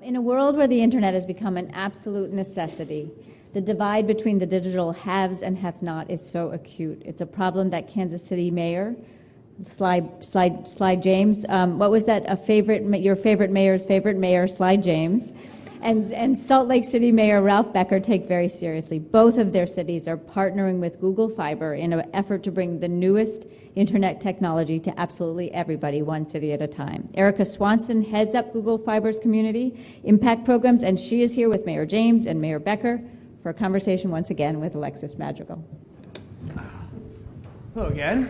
In a world where the internet has become an absolute necessity, the divide between the digital haves and have-not is so acute. It's a problem that Kansas City Mayor Sly James, what was that? Your favorite mayor's favorite mayor, Sly James, and Salt Lake City Mayor Ralph Becker take very seriously. Both of their cities are partnering with Google Fiber in an effort to bring the newest internet technology to absolutely everybody, one city at a time. Erica Swanson heads up Google Fiber's community impact programs, and she is here with Mayor James and Mayor Becker for a conversation once again with Alexis Madrigal. Hello again.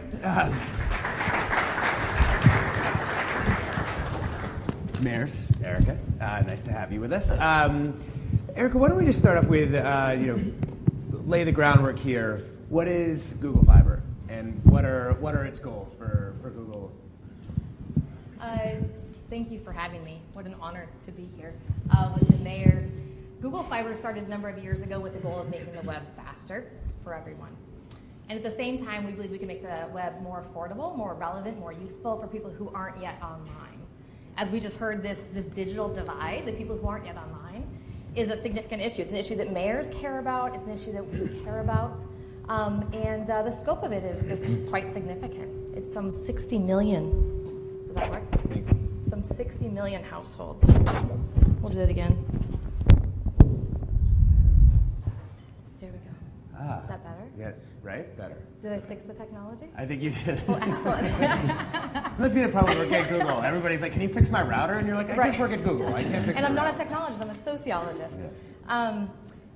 Mayors, Erica, nice to have you with us. Erica, why don't we just start off with, lay the groundwork here. What is Google Fiber, and what are its goals for Google? Thank you for having me. What an honor to be here with the mayors. Google Fiber started a number of years ago with the goal of making the web faster for everyone. And at the same time, we believe we can make the web more affordable, more relevant, more useful for people who aren't yet online. As we just heard, this digital divide, the people who aren't yet online, is a significant issue. It's an issue that mayors care about. It's an issue that we care about. And the scope of it is quite significant. It's some 60 million. Does that work? Some 60 million households. We'll do it again. There we go. Is that better? Yeah, right? Better. Did I fix the technology? I think you did. Oh, excellent. Must be the problem working at Google. Everybody's like, can you fix my router? And you're like, I just work at Google. I can't fix And I'm the not a router. technologist, I'm a sociologist. Yeah.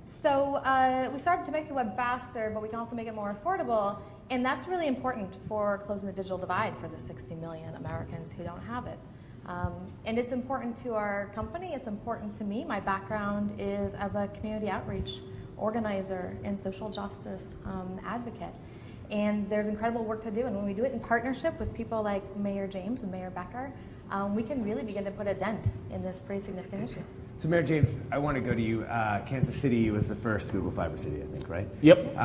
So we started to make the web faster, but we can also make it more affordable. And that's really important for closing the digital divide for the 60 million Americans who don't have it. And it's important to our company, it's important to me. My background is as a community outreach organizer and social justice advocate. And there's incredible work to do, and when we do it in partnership with people like Mayor James and Mayor Becker, we can really begin to put a dent in this pretty significant issue. So Mayor James, I want to go to you. Kansas City was the first Google Fiber city, I think, right? Yep.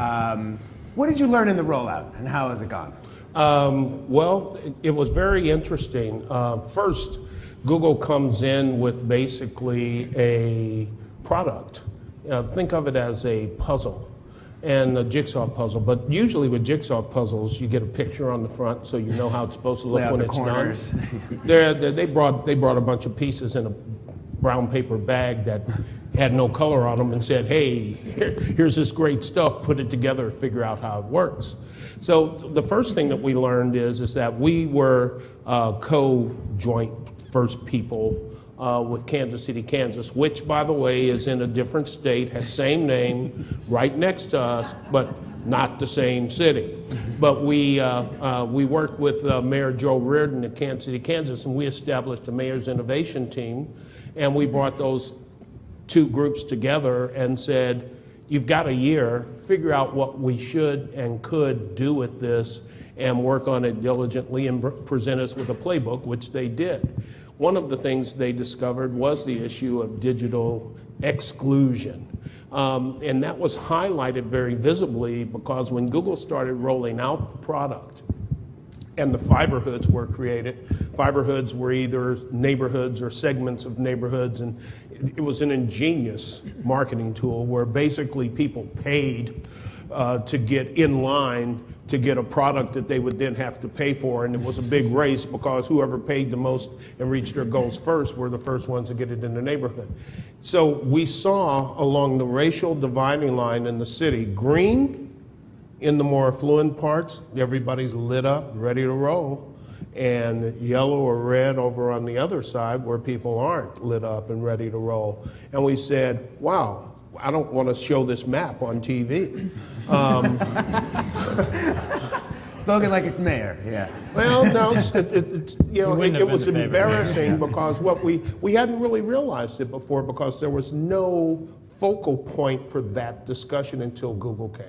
What did you learn in the rollout, and how has it gone? Well, it was very interesting. First, Google comes in with basically a product. Think of it as a puzzle and a jigsaw puzzle. But usually with jigsaw puzzles, you get a picture on the front so you know how it's supposed to look when it's corners. done. They brought a bunch of pieces in a brown paper bag that had no color on them and said, hey, here's this great stuff, put it together, figure out how it works. So the first thing that we learned is that we were co-joint first people with Kansas City, Kansas, which, by the way, is in a different state, has same name, right next to us, but not the same city. But we worked with Mayor Joe Reardon at Kansas City, Kansas, and we established a mayor's innovation team, and we brought those two groups together and said, you've got a year, figure out what we should and could do with this and work on it diligently and present us with a playbook, which they did. One of the things they discovered was the issue of digital exclusion. And that was highlighted very visibly because when Google started rolling out the product and the fiber hoods were created, fiber hoods were either neighborhoods or segments of neighborhoods, and it was an ingenious marketing tool where basically people paid to get in line to get a product that they would then have to pay for, and it was a big race because whoever paid the most and reached their goals first were the first ones to get it in the neighborhood. So we saw along the racial dividing line in the city, green in the more affluent parts, everybody's lit up, ready to roll, and yellow or red over on the other side where people aren't lit up and ready to roll. And we said, wow, I don't want to show this map on TV. Spoken like a mayor, yeah. Well, no, it was embarrassing because we hadn't really realized it before because there was no focal point for that discussion until Google came.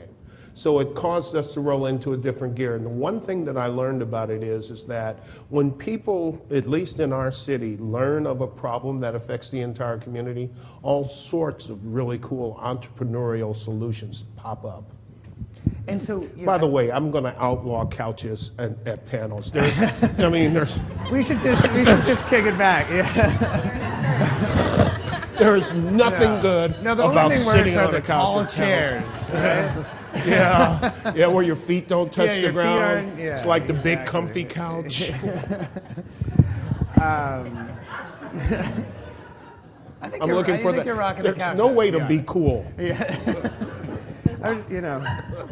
So it caused us to roll into a different gear. And the one thing that I learned about it is that when people, at least in our city, learn of a problem that affects the entire community, all sorts of really cool entrepreneurial solutions pop up. And so, by the way, I'm going to outlaw couches at panels. There's. We should just kick it back. Yeah. There's nothing good No, the about only thing worse sitting are on the a couch. tall with chairs. candles. Yeah, where your feet don't touch Yeah, the your feet ground. aren't- yeah, It's like the big exactly. comfy couch. I think I'm you're, looking I for think the. you're rocking the There's couch. no way to Yeah. be cool. You know.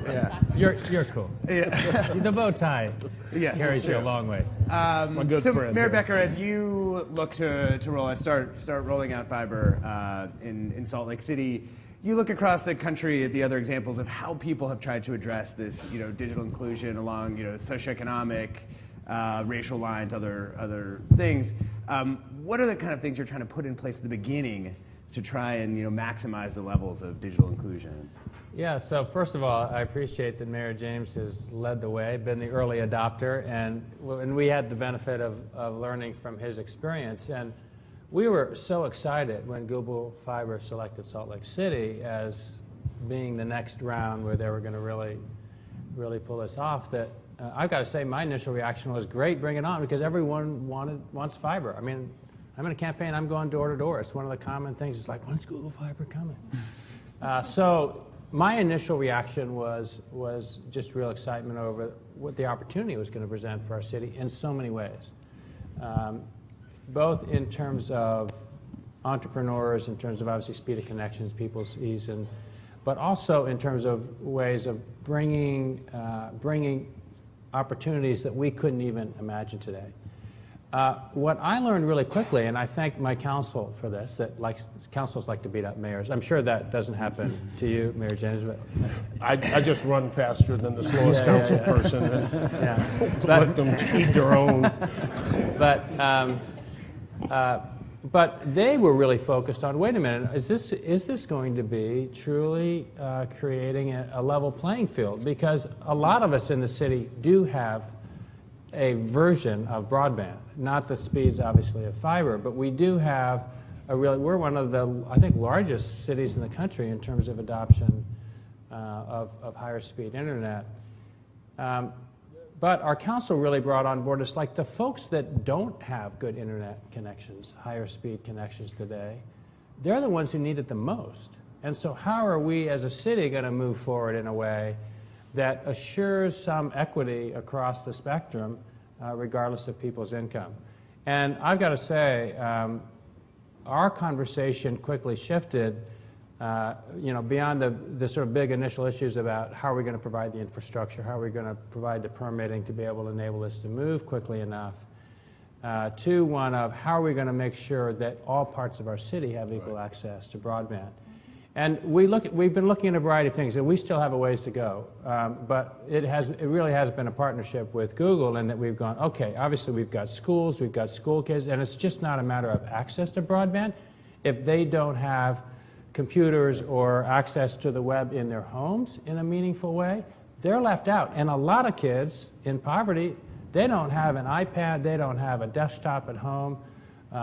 Yeah. You're cool. Yeah. The bow tie Yes, carries that's you a true. long ways. My good So, friend. Mayor Becker, as you look to roll out, start rolling out fiber in Salt Lake City, you look across the country at the other examples of how people have tried to address this, digital inclusion along, socioeconomic, racial lines, other things. What are the kind of things you're trying to put in place at the beginning to try and maximize the levels of digital inclusion? Yeah, so first of all, I appreciate that Mayor James has led the way, been the early adopter, and we had the benefit of learning from his experience. And we were so excited when Google Fiber selected Salt Lake City as being the next round where they were going to really pull this off that I've got to say my initial reaction was great, bring it on, because everyone wants fiber. I mean, I'm in a campaign, I'm going door to door. It's one of the common things. It's like, when's Google Fiber coming? So my initial reaction was just real excitement over what the opportunity was going to present for our city in so many ways, both in terms of entrepreneurs, in terms of obviously speed of connections, people's ease, but also in terms of ways of bringing opportunities that we couldn't even imagine today. What I learned really quickly, and I thank my council for this, that councils like to beat up mayors. I'm sure that doesn't happen to you, Mayor James, but I just run faster than the slowest council person. yeah. Let them eat their own. But they were really focused on, wait a minute, is this going to be truly creating a level playing field? Because a lot of us in the city do have a version of broadband, not the speeds, obviously, of fiber, but we do have we're one of the, I think, largest cities in the country in terms of adoption of higher speed internet. But our council really brought on board us, like the folks that don't have good internet connections, higher speed connections today, they're the ones who need it the most. And so how are we as a city going to move forward in a way that assures some equity across the spectrum, regardless of people's income? And I've got to say, our conversation quickly shifted beyond the sort of big initial issues about how are we going to provide the infrastructure, how are we going to provide the permitting to be able to enable this to move quickly enough, to one of how are we going to make sure that all parts of our city have equal access to broadband. And we've been looking at a variety of things, and we still have a ways to go. But it really has been a partnership with Google in that we've gone, okay, obviously we've got schools, we've got school kids, and it's just not a matter of access to broadband. If they don't have computers or access to the web in their homes in a meaningful way, they're left out. And a lot of kids in poverty, they don't have an iPad, they don't have a desktop at home.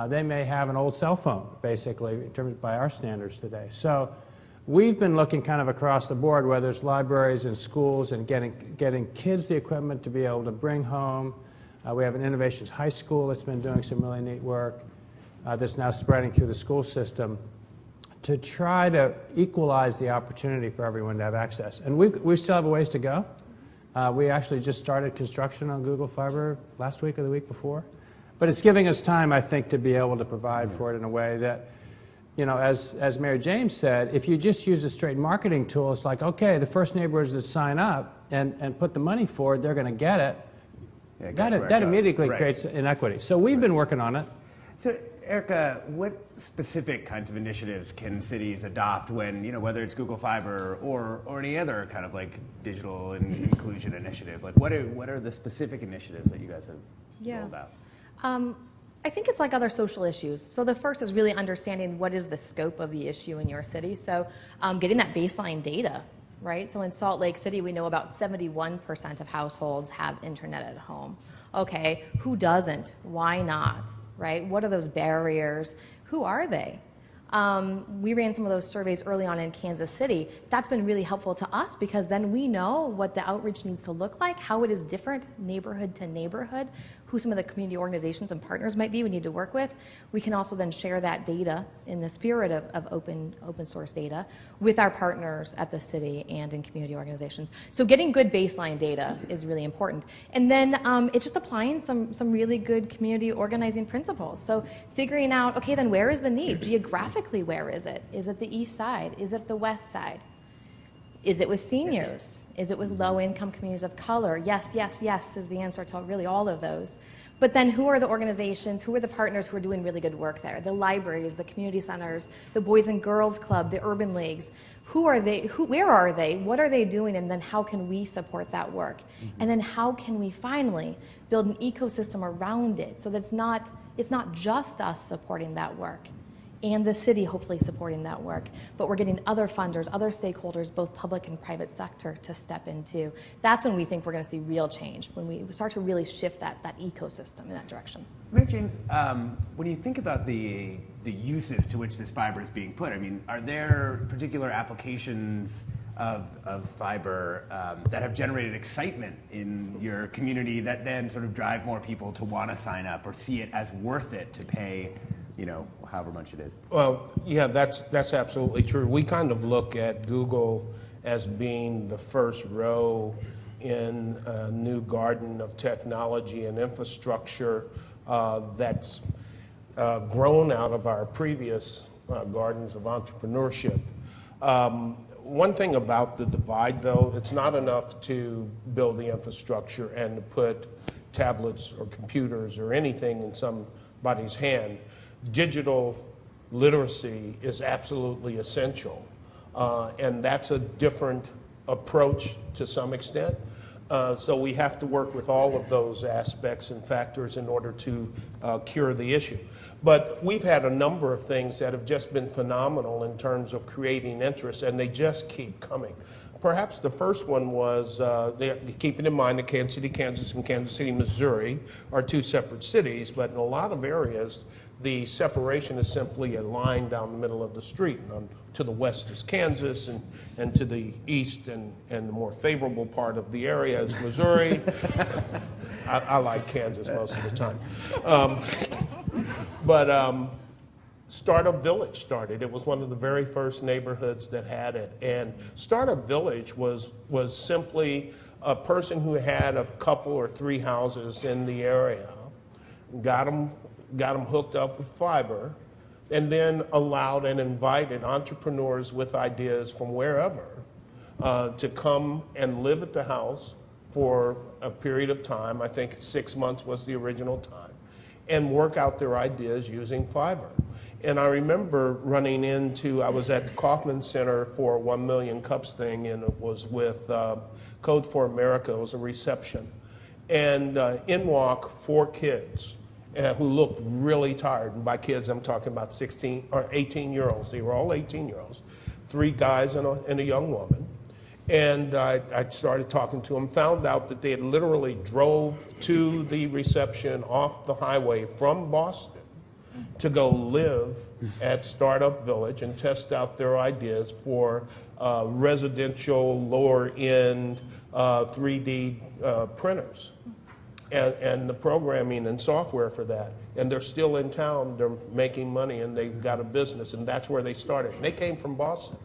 They may have an old cell phone, basically, in terms by our standards today. So we've been looking kind of across the board, whether it's libraries and schools and getting kids the equipment to be able to bring home. We have an Innovations High School that's been doing some really neat work that's now spreading through the school system to try to equalize the opportunity for everyone to have access. And we still have a ways to go. We actually just started construction on Google Fiber last week or the week before. But it's giving us time, I think, to be able to provide for it in a way that, as Mayor James said, if you just use a straight marketing tool, it's like, okay, the first neighborhoods that sign up and put the money forward, they're going to get it. Yeah, That immediately creates inequity. So we've been working on it. So, Erica, what specific kinds of initiatives can cities adopt when, whether it's Google Fiber or any other kind of like digital inclusion initiative? Like, what are the specific initiatives that you guys have rolled out? I think it's like other social issues. So the first is really understanding what is the scope of the issue in your city. So getting that baseline data, right? So in Salt Lake City, we know about 71% of households have internet at home. Okay, who doesn't? Why not? Right? What are those barriers? Who are they? We ran some of those surveys early on in Kansas City. That's been really helpful to us because then we know what the outreach needs to look like, how it is different neighborhood to neighborhood. who some of the community organizations and partners might be we need to work with, we can also then share that data in the spirit of open source data with our partners at the city and in community organizations. So getting good baseline data is really important. And then it's just applying some really good community organizing principles. So figuring out, okay, then where is the need? Geographically, where is it? Is it the east side? Is it the west side? Is it with seniors? Is it with low-income communities of color? Yes, yes, yes is the answer to really all of those. But then who are the organizations, who are the partners who are doing really good work there? The libraries, the community centers, the Boys and Girls Club, the urban leagues. Who are they? Where are they? What are they doing? And then how can we support that work? And then how can we finally build an ecosystem around it so that it's not just us supporting that work and the city hopefully supporting that work, but we're getting other funders, other stakeholders, both public and private sector, to step into. That's when we think we're going to see real change, when we start to really shift that ecosystem in that direction. Mary James, when you think about the uses to which this fiber is being put, I mean, are there particular applications of fiber that have generated excitement in your community that then sort of drive more people to want to sign up or see it as worth it to pay, you know, however much it is? Well, yeah, that's absolutely true. We kind of look at Google as being the first row in a new garden of technology and infrastructure that's grown out of our previous gardens of entrepreneurship. One thing about the divide, though, it's not enough to build the infrastructure and to put tablets or computers or anything in somebody's hand. Digital literacy is absolutely essential, and that's a different approach to some extent. So we have to work with all of those aspects and factors in order to cure the issue. But we've had a number of things that have just been phenomenal in terms of creating interest, and they just keep coming. Perhaps the first one was, keeping in mind that Kansas City, Kansas, and Kansas City, Missouri are two separate cities, but in a lot of areas, the separation is simply a line down the middle of the street. And to the west is Kansas, and to the east and the more favorable part of the area is Missouri. I like Kansas most of the time. But Startup Village started. It was one of the very first neighborhoods that had it. And Startup Village was simply a person who had a couple or three houses in the area, got them hooked up with fiber, and then allowed and invited entrepreneurs with ideas from wherever to come and live at the house for a period of time. I think 6 months was the original time, and work out their ideas using fiber. And I remember running into, I was at the Kauffman Center for 1 Million Cups thing, and it was with Code for America. It was a reception. And in walk 4 kids who looked really tired. And by kids, I'm talking about 16 or 18-year-olds. They were all 18-year-olds, 3 guys and a young woman. And I started talking to them, found out that they had literally drove to the reception off the highway from Boston to go live at Startup Village and test out their ideas for residential, lower-end 3D printers and the programming and software for that. And they're still in town, they're making money, and they've got a business, and that's where they started. And they came from Boston.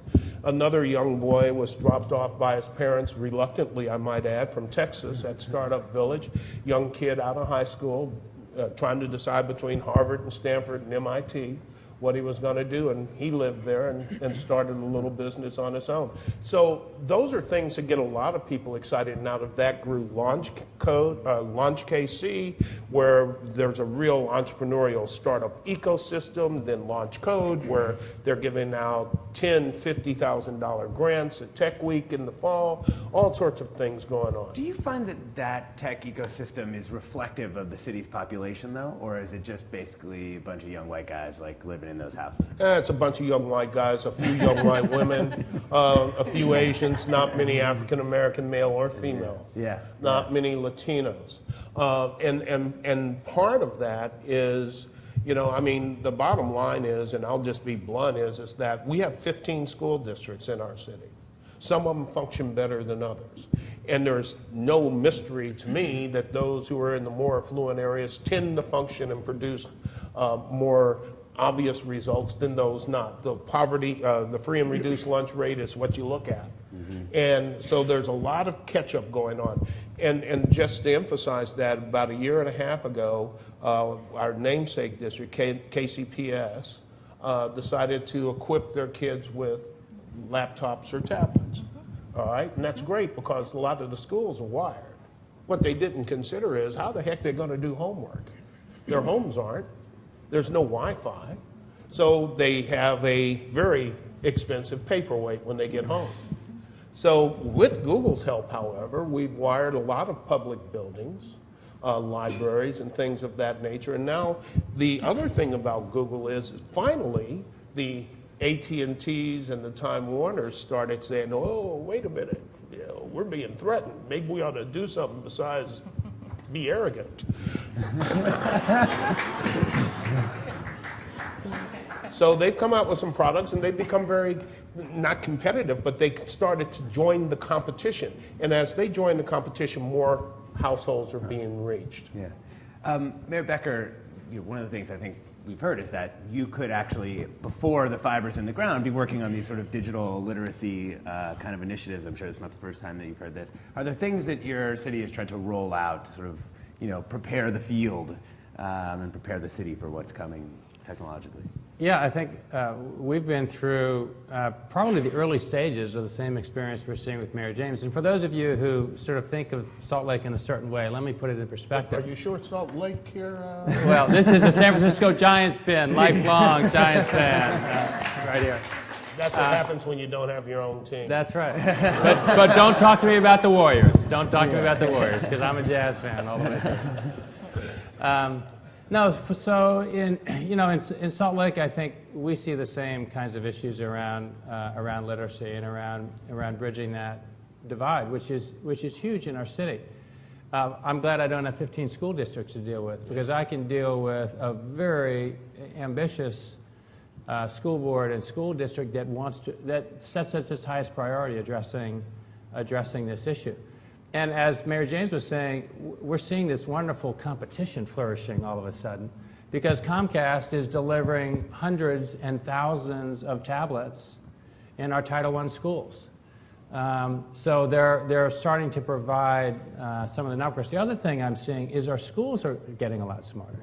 Another young boy was dropped off by his parents, reluctantly, I might add, from Texas at Startup Village. Young kid out of high school, trying to decide between Harvard and Stanford and MIT what he was going to do, and he lived there and started a little business on his own. So those are things that get a lot of people excited, and out of that grew Launch KC, where there's a real entrepreneurial startup ecosystem, then Launch Code, where they're giving out $10,000, $50,000 grants at Tech Week in the fall, all sorts of things going on. Do you find that tech ecosystem is reflective of the city's population, though, or is it just basically a bunch of young white guys like living in those houses? It's a bunch of young white guys, a few young white women, a few Asians, not many African American, male or female. Yeah. Not many Latinos. And part of that is, you know, I mean, the bottom line is, and I'll just be blunt, is that we have 15 school districts in our city. Some of them function better than others. And there's no mystery to me that those who are in the more affluent areas tend to function and produce more obvious results than those not. The poverty, the free and reduced lunch rate is what you look at. And so there's a lot of catch-up going on. And just to emphasize that, about a year and a half ago, our namesake district, KCPS, decided to equip their kids with laptops or tablets. All right, and that's great because a lot of the schools are wired. What they didn't consider is how the heck they're going to do homework. Their homes aren't. There's no Wi-Fi. So they have a very expensive paperweight when they get home. So with Google's help, however, we've wired a lot of public buildings, libraries and things of that nature. And now the other thing about Google is finally the AT&Ts and the Time Warners started saying, oh, wait a minute, we're being threatened. Maybe we ought to do something besides be arrogant. So they've come out with some products and they've become very, not competitive, but they started to join the competition. And as they join the competition, more households are being reached. Yeah. Mayor Becker, one of the things I think we've heard is that you could actually, before the fiber's in the ground, be working on these sort of digital literacy kind of initiatives. I'm sure it's not the first time that you've heard this. Are there things that your city is trying to roll out to sort of, prepare the field and prepare the city for what's coming technologically? Yeah, I think we've been through probably the early stages of the same experience we're seeing with Mayor James. And for those of you who sort of think of Salt Lake in a certain way, let me put it in perspective. Are you sure Salt Lake here? Well, this is a San Francisco Giants pin, lifelong Giants fan, right here. That's what happens when you don't have your own team. That's right. But don't talk to me about the Warriors. Don't talk to me about the Warriors, because I'm a Jazz fan all the way through. No, so in Salt Lake, I think we see the same kinds of issues around literacy and around bridging that divide, which is huge in our city. I'm glad I don't have 15 school districts to deal with, because I can deal with a very ambitious school board and school district that sets as its highest priority addressing this issue. And as Mayor James was saying, we're seeing this wonderful competition flourishing all of a sudden, because Comcast is delivering hundreds and thousands of tablets in our Title I schools. So they're starting to provide some of the numbers. The other thing I'm seeing is our schools are getting a lot smarter.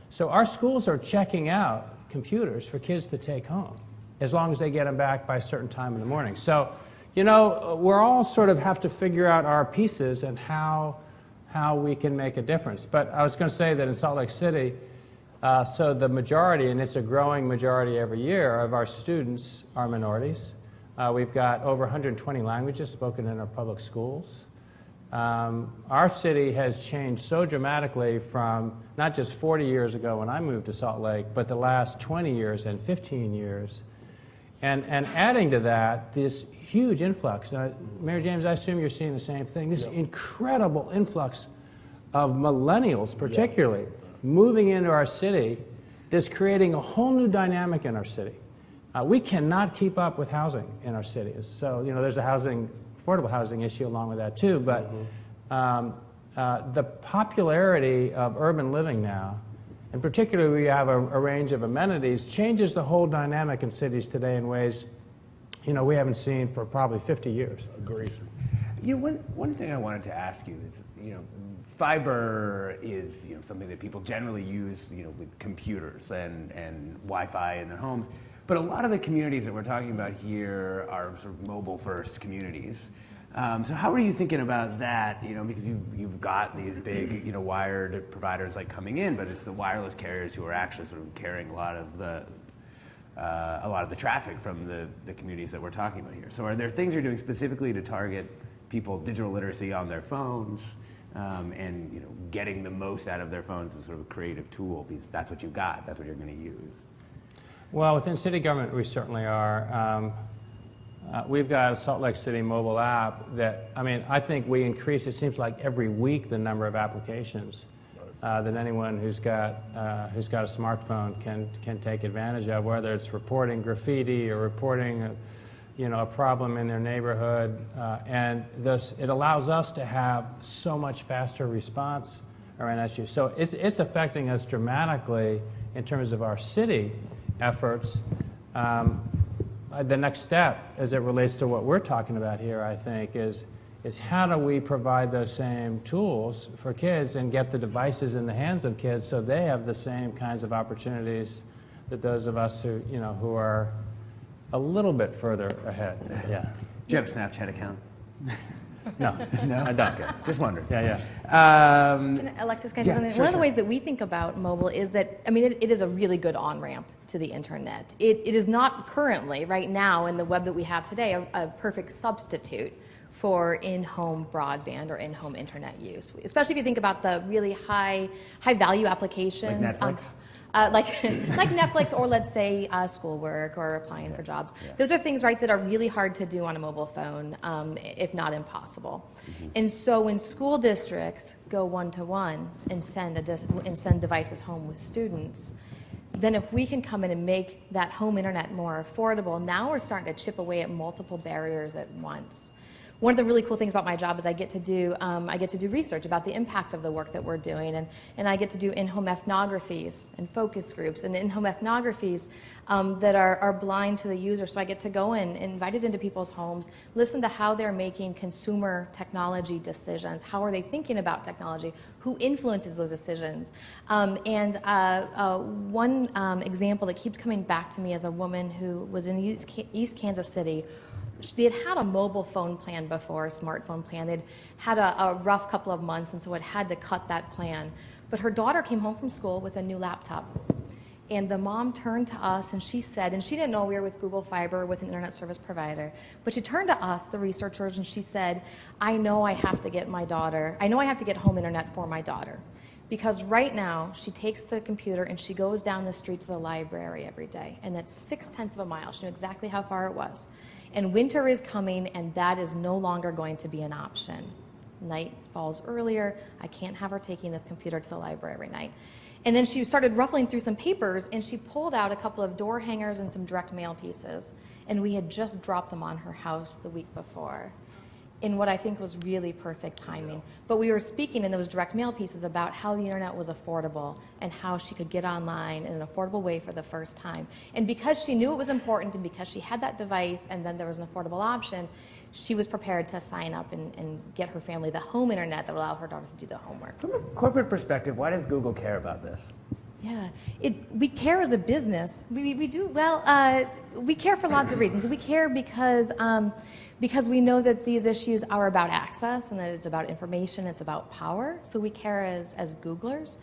So our schools are checking out computers for kids to take home, as long as they get them back by a certain time in the morning. So, we're all sort of have to figure out our pieces and how we can make a difference. But I was going to say that in Salt Lake City, so the majority, and it's a growing majority every year, of our students are minorities. We've got over 120 languages spoken in our public schools. Our city has changed so dramatically from not just 40 years ago when I moved to Salt Lake, but the last 20 years and 15 years. And adding to that, this huge influx. Mayor James, I assume you're seeing the same thing. This incredible influx of millennials, particularly, moving into our city, that's creating a whole new dynamic in our city. We cannot keep up with housing in our cities. So, there's a affordable housing issue along with that too. But the popularity of urban living now, and particularly we have a range of amenities, changes the whole dynamic in cities today in ways we haven't seen for probably 50 years. Agreed. One thing I wanted to ask you is, fiber is something that people generally use with computers and Wi-Fi in their homes. But a lot of the communities that we're talking about here are sort of mobile-first communities. So how are you thinking about that? Because you've got these big, wired providers coming in, but it's the wireless carriers who are actually sort of carrying a lot of the traffic from the communities that we're talking about here. So are there things you're doing specifically to target people digital literacy on their phones and getting the most out of their phones as sort of a creative tool, because that's what you've got, that's what you're going to use? Well, within city government, we certainly are. We've got a Salt Lake City mobile app that, I think we increase, it seems like every week, the number of applications that anyone who's got a smartphone can take advantage of, whether it's reporting graffiti or reporting a problem in their neighborhood, and it allows us to have so much faster response around issues. So it's affecting us dramatically in terms of our city efforts. The next step, as it relates to what we're talking about here, I think, is how do we provide those same tools for kids and get the devices in the hands of kids so they have the same kinds of opportunities that those of us who are a little bit further ahead. Yeah. Do you have a Snapchat account? No, I don't. Okay, just wondering. Yeah. Alexis, can I say Yeah, something? sure, One of the sure. ways that we think about mobile is that, it is a really good on-ramp to the internet. It is not currently, right now, in the web that we have today, a perfect substitute for in-home broadband or in-home internet use, especially if you think about the really high-value applications. Like Netflix? Like Netflix, or let's say schoolwork or applying for jobs. Yeah. Those are things, right, that are really hard to do on a mobile phone, if not impossible. And so when school districts go one-to-one and send devices home with students, then if we can come in and make that home internet more affordable, now we're starting to chip away at multiple barriers at once. One of the really cool things about my job is I get to do research about the impact of the work that we're doing, and I get to do in-home ethnographies and focus groups and in-home ethnographies that are blind to the user. So I get to go in, invited into people's homes, listen to how they're making consumer technology decisions. How are they thinking about technology? Who influences those decisions? One example that keeps coming back to me is a woman who was in East Kansas City. They had a mobile phone plan before, a smartphone plan. They'd had a rough couple of months, and so had to cut that plan. But her daughter came home from school with a new laptop. And the mom turned to us and she said, and she didn't know we were with Google Fiber, with an internet service provider, but she turned to us, the researchers, and she said, I know I have to get home internet for my daughter. Because right now, she takes the computer and she goes down the street to the library every day. And that's 0.6 of a mile. She knew exactly how far it was. And winter is coming, and that is no longer going to be an option. Night falls earlier. I can't have her taking this computer to the library every night. And then she started ruffling through some papers, and she pulled out a couple of door hangers and some direct mail pieces. And we had just dropped them on her house the week before, in what I think was really perfect timing. But we were speaking in those direct mail pieces about how the internet was affordable and how she could get online in an affordable way for the first time. And because she knew it was important, and because she had that device and then there was an affordable option, she was prepared to sign up and get her family the home internet that would allow her daughter to do the homework. From a corporate perspective, why does Google care about this? Yeah, we care as a business. We do, we care for lots of reasons. We care because we know that these issues are about access and that it's about information, it's about power. So we care as Googlers.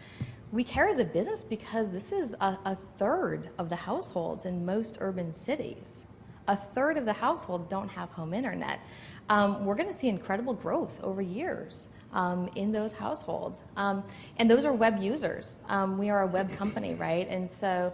We care as a business because this is a third of the households in most urban cities. A third of the households don't have home internet. We're going to see incredible growth over years in those households. And those are web users. We are a web company, right? And so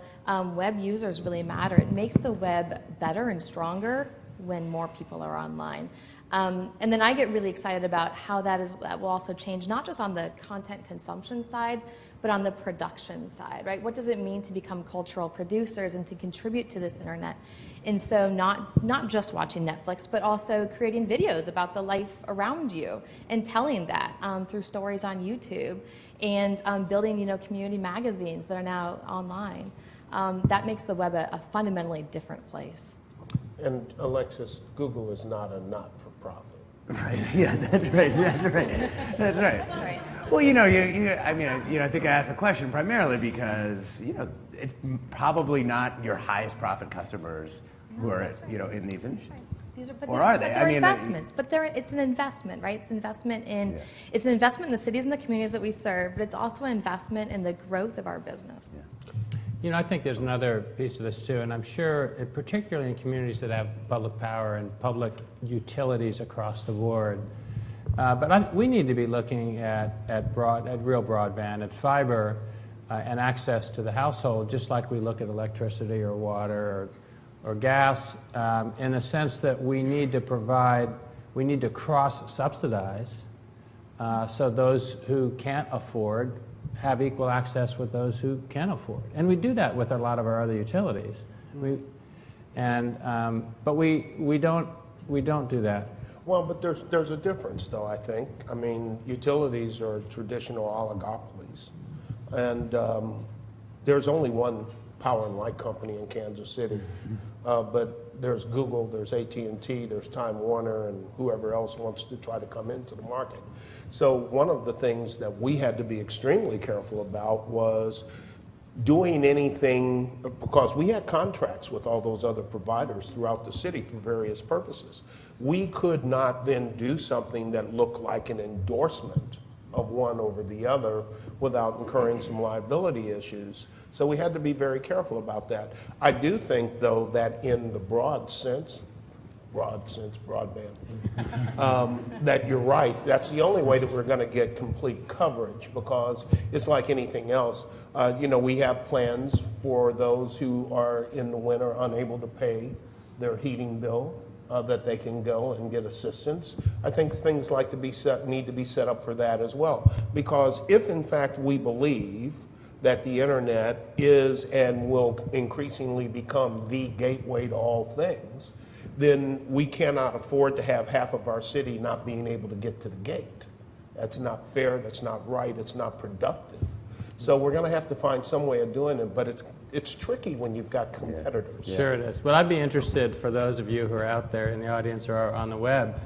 web users really matter. It makes the web better and stronger when more people are online. And then I get really excited about how that will also change, not just on the content consumption side, but on the production side, right? What does it mean to become cultural producers and to contribute to this internet? And so not just watching Netflix, but also creating videos about the life around you and telling that through stories on YouTube and building, community magazines that are now online. That makes the web a fundamentally different place. And Alexis, Google is not a not-for-profit. Right. Yeah, that's right. That's right. Well, I think I asked the question primarily because, it's probably not your highest profit customers who are, in these industries. Or are they? They're investments. It's an investment, right? It's an investment in the cities and the communities that we serve, but it's also an investment in the growth of our business. I think there's another piece of this too, and I'm sure, particularly in communities that have public power and public utilities across the board, we need to be looking at real broadband, at fiber, and access to the household, just like we look at electricity or water or gas, in the sense that we need to cross-subsidize, so those who can't afford have equal access with those who can afford. And we do that with a lot of our other utilities. And but we don't do that. Well, but there's a difference, though, I think. I mean, utilities are traditional oligopolies, and there's only one power and light company in Kansas City, but there's Google, there's AT&T, there's Time Warner, and whoever else wants to try to come into the market. So one of the things that we had to be extremely careful about was doing anything, because we had contracts with all those other providers throughout the city for various purposes. We could not then do something that looked like an endorsement of one over the other without incurring some liability issues. So we had to be very careful about that. I do think, though, that in the broad sense, broadband, that you're right. That's the only way that we're going to get complete coverage, because it's like anything else. You know, we have plans for those who are in the winter unable to pay their heating bill, that they can go and get assistance. I think things like need to be set up for that as well. Because if in fact we believe that the internet is and will increasingly become the gateway to all things, then we cannot afford to have half of our city not being able to get to the gate. That's not fair, that's not right, it's not productive. So we're going to have to find some way of doing it, but it's tricky when you've got competitors. Yeah. Sure it is. But I'd be interested, for those of you who are out there in the audience or are on the web,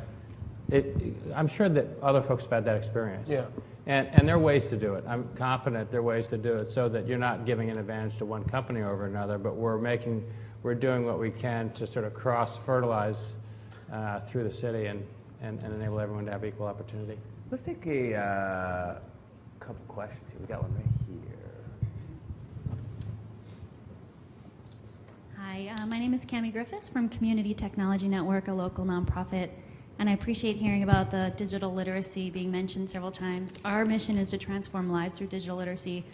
I'm sure that other folks have had that experience. Yeah. And there are ways to do it. I'm confident there are ways to do it so that you're not giving an advantage to one company over another, but we're doing what we can to sort of cross-fertilize through the city and enable everyone to have equal opportunity. Let's take a couple questions here. We got one right here. Hi, my name is Cami Griffiths from Community Technology Network, a local nonprofit, and I appreciate hearing about the digital literacy being mentioned several times. Our mission is to transform lives through digital literacy,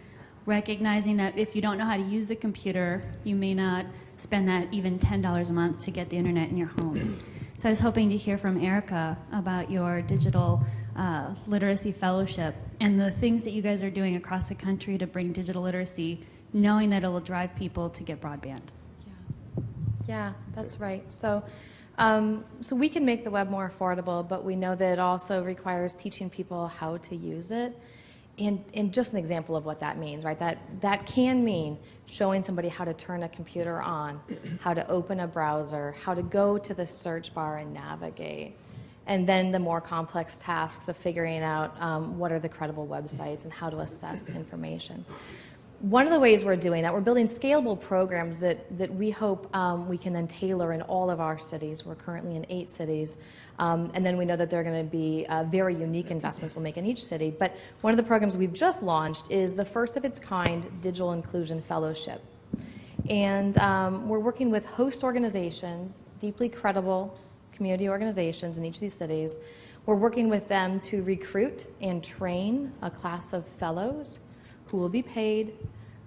recognizing that if you don't know how to use the computer, you may not spend that even $10 a month to get the internet in your homes. So I was hoping to hear from Erica about your digital literacy fellowship and the things that you guys are doing across the country to bring digital literacy, knowing that it will drive people to get broadband. Yeah, that's right. So we can make the web more affordable, but we know that it also requires teaching people how to use it. And just an example of what that means, right? That can mean showing somebody how to turn a computer on, how to open a browser, how to go to the search bar and navigate. And then the more complex tasks of figuring out what are the credible websites and how to assess information. One of the ways we're doing that, we're building scalable programs that we hope we can then tailor in all of our cities. We're currently in 8 cities. And then we know that there are going to be very unique investments we'll make in each city. But one of the programs we've just launched is the first of its kind Digital Inclusion Fellowship. And we're working with host organizations, deeply credible community organizations in each of these cities. We're working with them to recruit and train a class of fellows who will be paid,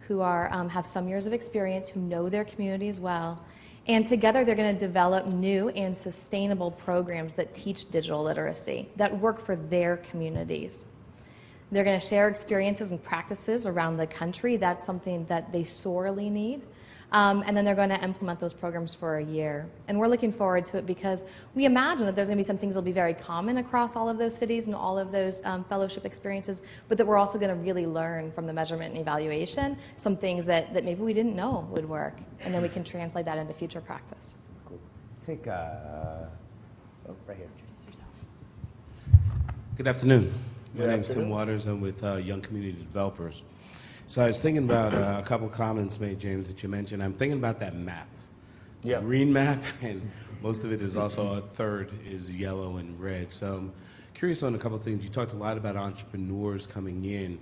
who are, have some years of experience, who know their communities well. And together they're going to develop new and sustainable programs that teach digital literacy, that work for their communities. They're going to share experiences and practices around the country. That's something that they sorely need. And then they're going to implement those programs for a year. And we're looking forward to it because we imagine that there's going to be some things that will be very common across all of those cities and all of those fellowship experiences, but that we're also going to really learn from the measurement and evaluation some things that maybe we didn't know would work. And then we can translate that into future practice. Cool. Take, right here. Introduce yourself. Good afternoon. My Good name's Tim afternoon. Waters. I'm with Young Community Developers. So I was thinking about a couple comments made, James, that you mentioned. I'm thinking about that map. Yeah. Green map, and most of it is also a third is yellow and red. So I'm curious on a couple of things. You talked a lot about entrepreneurs coming in.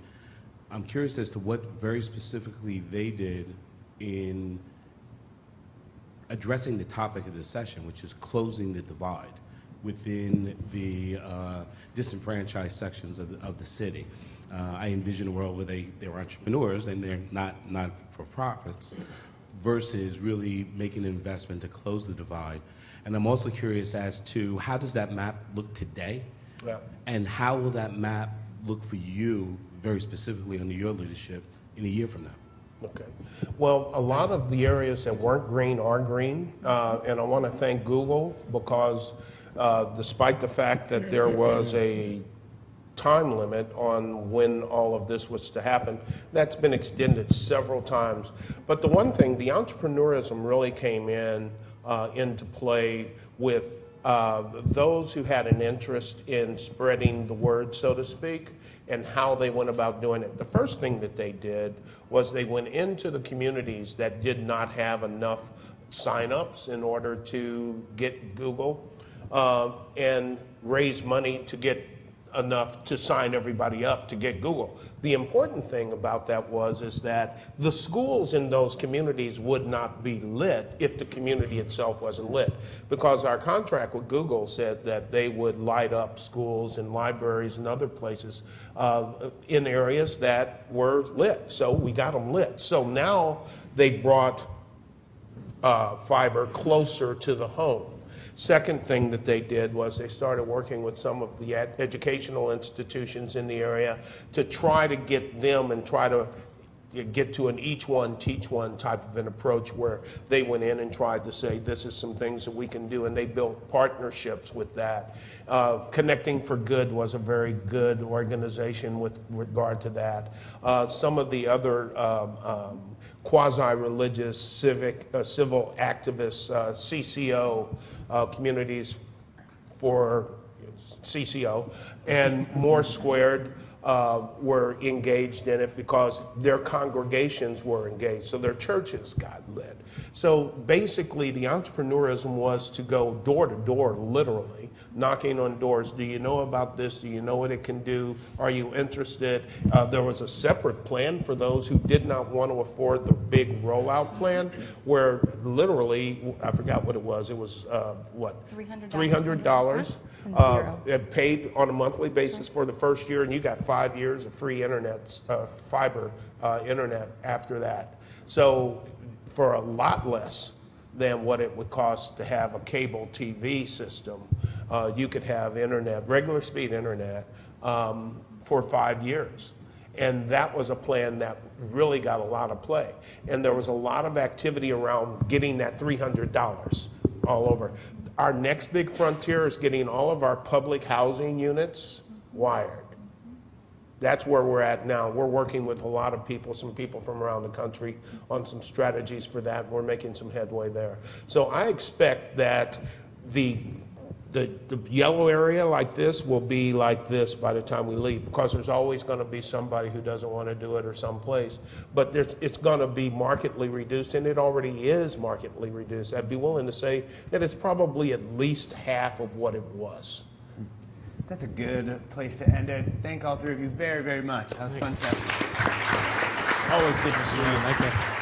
I'm curious as to what very specifically they did in addressing the topic of this session, which is closing the divide within the disenfranchised sections of the city. I envision a world where they're entrepreneurs and they're not for profits versus really making an investment to close the divide. And I'm also curious as to how does that map look today? Yeah. And how will that map look for you very specifically under your leadership in a year from now? Okay. Well, a lot of the areas that weren't green are green, and I want to thank Google because despite the fact that there was a time limit on when all of this was to happen, that's been extended several times. But the one thing, the entrepreneurism really came into play with those who had an interest in spreading the word, so to speak, and how they went about doing it. The first thing that they did was they went into the communities that did not have enough signups in order to get Google and raise money to get enough to sign everybody up to get Google. The important thing about that is that the schools in those communities would not be lit if the community itself wasn't lit, because our contract with Google said that they would light up schools and libraries and other places in areas that were lit. So we got them lit. So now they brought fiber closer to the home. Second thing that they did was they started working with some of the educational institutions in the area to try to get them and try to get to an each one, teach one type of an approach where they went in and tried to say, this is some things that we can do, and they built partnerships with that. Connecting for Good was a very good organization with regard to that. Some of the other quasi-religious civil activists, CCO, communities for CCO, and More Squared were engaged in it because their congregations were engaged, so their churches got lit. So basically the entrepreneurism was to go door to door, literally, knocking on doors. Do you know about this? Do you know what it can do? Are you interested? There was a separate plan for those who did not want to afford the big rollout plan, where literally, I forgot what it was. It was what? $300. It paid on a monthly basis for the first year, and you got 5 years of free internet, fiber internet after that. So for a lot less than what it would cost to have a cable TV system, you could have internet, regular speed internet, for 5 years. And that was a plan that really got a lot of play. And there was a lot of activity around getting that $300 all over. Our next big frontier is getting all of our public housing units wired. That's where we're at now. We're working with a lot of people, some people from around the country, on some strategies for that. We're making some headway there. So I expect that the yellow area like this will be like this by the time we leave, because there's always going to be somebody who doesn't want to do it or someplace. But it's going to be markedly reduced, and it already is markedly reduced. I'd be willing to say that it's probably at least half of what it was. That's a good place to end it. Thank all three of you very, very much. That was fun stuff. Always good to see you. Thank you.